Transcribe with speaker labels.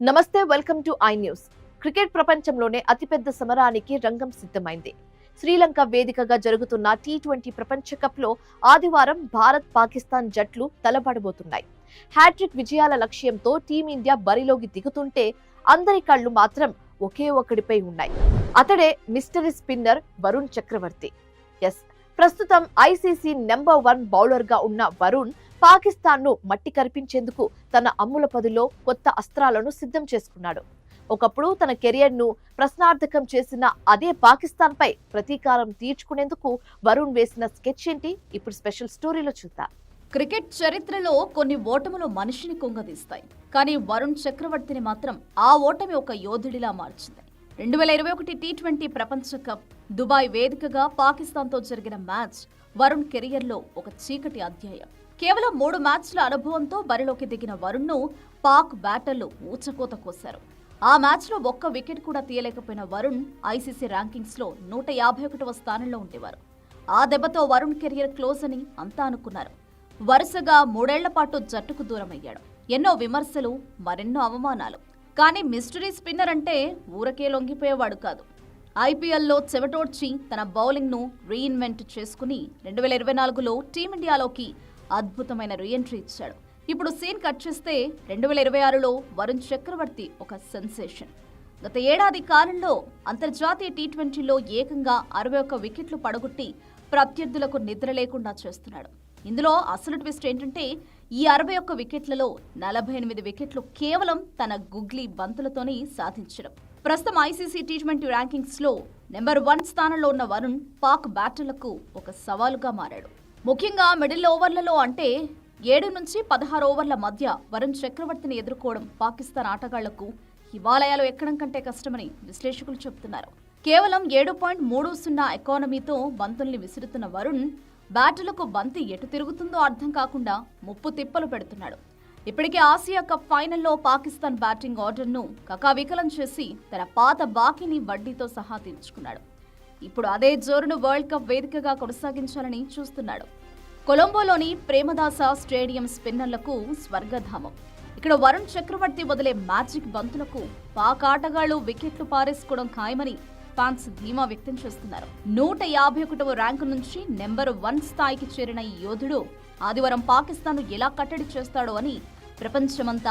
Speaker 1: నమస్తే, welcome to I news. Cricket ప్రపంచంలోనే అతిపెద్ద సమరానికి రంగం సిద్ధమైంది. శ్రీలంక వేదికగా జరుగుతున్న టీ20 ప్రపంచ కప్ లో ఆదివారం భారత్ పాకిస్తాన్ జట్లు తలపడబోతున్నాయి. హ్యాట్రిక్ విజయాల లక్ష్యంతో టీమిండియా బరిలోకి దిగుతుంటే అందరి కళ్లు మాత్రం ఒకే ఒక్కడిపై ఉన్నాయి. అతడే మిస్టరీ స్పిన్నర్ వరుణ్ చక్రవర్తి. ప్రస్తుతం ఐసీసీ నెంబర్ 1 బౌలర్ గా ఉన్న వరుణ్ పాకిస్తాన్ ను మట్టి కరిపించేందుకు తన అమ్ముల పదిలో కొత్త అస్త్రాలను సిద్ధం చేసుకున్నాడు. ఒకప్పుడు తన కెరియర్ ను ప్రశ్నార్థకం చేసిన అదే పాకిస్తాన్ పై ప్రతీకారం తీర్చుకునేందుకు వరుణ్ వేసిన స్కెచ్ ఏంటి? ఇప్పుడు స్పెషల్ స్టోరీలో చూద్దాం.
Speaker 2: క్రికెట్ చరిత్రలో కొన్ని ఓటములు మనిషిని కుంగదీస్తాయి. కానీ వరుణ్ చక్రవర్తిని మాత్రం ఆ ఓటమి ఒక యోధుడిలా మార్చింది. 2021 టీ20 ప్రపంచ కప్ దుబాయ్ వేదికగా పాకిస్తాన్తో జరిగిన మ్యాచ్ వరుణ్ కెరియర్లో ఒక చీకటి అధ్యాయం. కేవలం 3 మ్యాచ్ల అనుభవంతో బరిలోకి దిగిన వరుణ్ను పాక్ బ్యాటర్లు ఊచకోత కోశారు. ఆ మ్యాచ్లో ఒక్క వికెట్ కూడా తీయలేకపోయిన వరుణ్ ఐసీసీ ర్యాంకింగ్స్లో 151వ స్థానంలో ఉండేవారు. ఆ దెబ్బతో వరుణ్ కెరియర్ క్లోజ్ అని అంతా అనుకున్నారు. వరుసగా 3 ఏళ్ల పాటు జట్టుకు దూరమయ్యాడు. ఎన్నో విమర్శలు, మరెన్నో అవమానాలు. కానీ మిస్టరీ స్పిన్నర్ అంటే ఊరకే లొంగిపోయేవాడు కాదు. ఐపీఎల్లో చెవటోడ్చి తన బౌలింగ్ను రీఇన్వెంట్ చేసుకుని 2024లో టీమిండియాలోకి అద్భుతమైన రీఎంట్రీ ఇచ్చాడు. ఇప్పుడు సీన్ కట్ చేస్తే 2026లో వరుణ్ చక్రవర్తి ఒక సెన్సేషన్. గత ఏడాది కాలంలో అంతర్జాతీయ టీ20లో ఏకంగా 61 వికెట్లు పడగొట్టి ప్రత్యర్థులకు నిద్ర లేకుండా చేస్తున్నాడు. ఇందులో అసలు ట్విస్ట్ ఏంటంటే ఈ 61 వికెట్లలో 48 వికెట్లు కేవలం తన గుగ్లీ బంతులతోనే సాధించడం. ప్రస్తుతం ఐసీసీ టీ20 ర్యాంకింగ్స్ లో నెంబర్ 1 స్థానంలో ఉన్న వరుణ్ పాక్ బ్యాటర్లకు ఒక సవాలుగా మారాడు. ముఖ్యంగా మిడిల్ ఓవర్లలో అంటే 7 నుంచి 16 ఓవర్ల మధ్య వరుణ్ చక్రవర్తిని ఎదుర్కోవడం పాకిస్తాన్ ఆటగాళ్లకు హిమాలయాలు ఎక్కడం కంటే కష్టమని విశ్లేషకులు చెబుతున్నారు. కేవలం 7.30 ఎకానమీతో బంతుల్ని విసురుతున్న వరుణ్ బ్యాటర్లకు బంతి ఎటు తిరుగుతుందో అర్థం కాకుండా ముప్పు తిప్పలు పెడుతున్నాడు. ఇప్పటికే ఆసియా కప్ ఫైనల్లో పాకిస్తాన్ బ్యాటింగ్ ఆర్డర్ను కకావికలం చేసి తన పాత బాకీని వడ్డీతో సహా తీర్చుకున్నాడు. ఇప్పుడు అదే జోరును వరల్డ్ కప్ వేదికగా కొనసాగించాలని చూస్తున్నాడు. కొలంబోలోని ప్రేమదాస స్టేడియం స్పిన్నర్లకు స్వర్గధామం. ఇక్కడ వరుణ్ చక్రవర్తి వదిలే మ్యాజిక్ బంతులకు పాక్ ఆటగాళ్లు వికెట్లు పారేసుకోవడం ఖాయమని ఫ్యాన్స్ ధీమా వ్యక్తం చేస్తున్నారు. 151వ ర్యాంకు నుంచి నెంబర్ 1 స్థాయికి చేరిన ఈ యోధుడు ఆదివారం పాకిస్తాన్ ఎలా కట్టడి చేస్తాడో అని ప్రపంచమంతా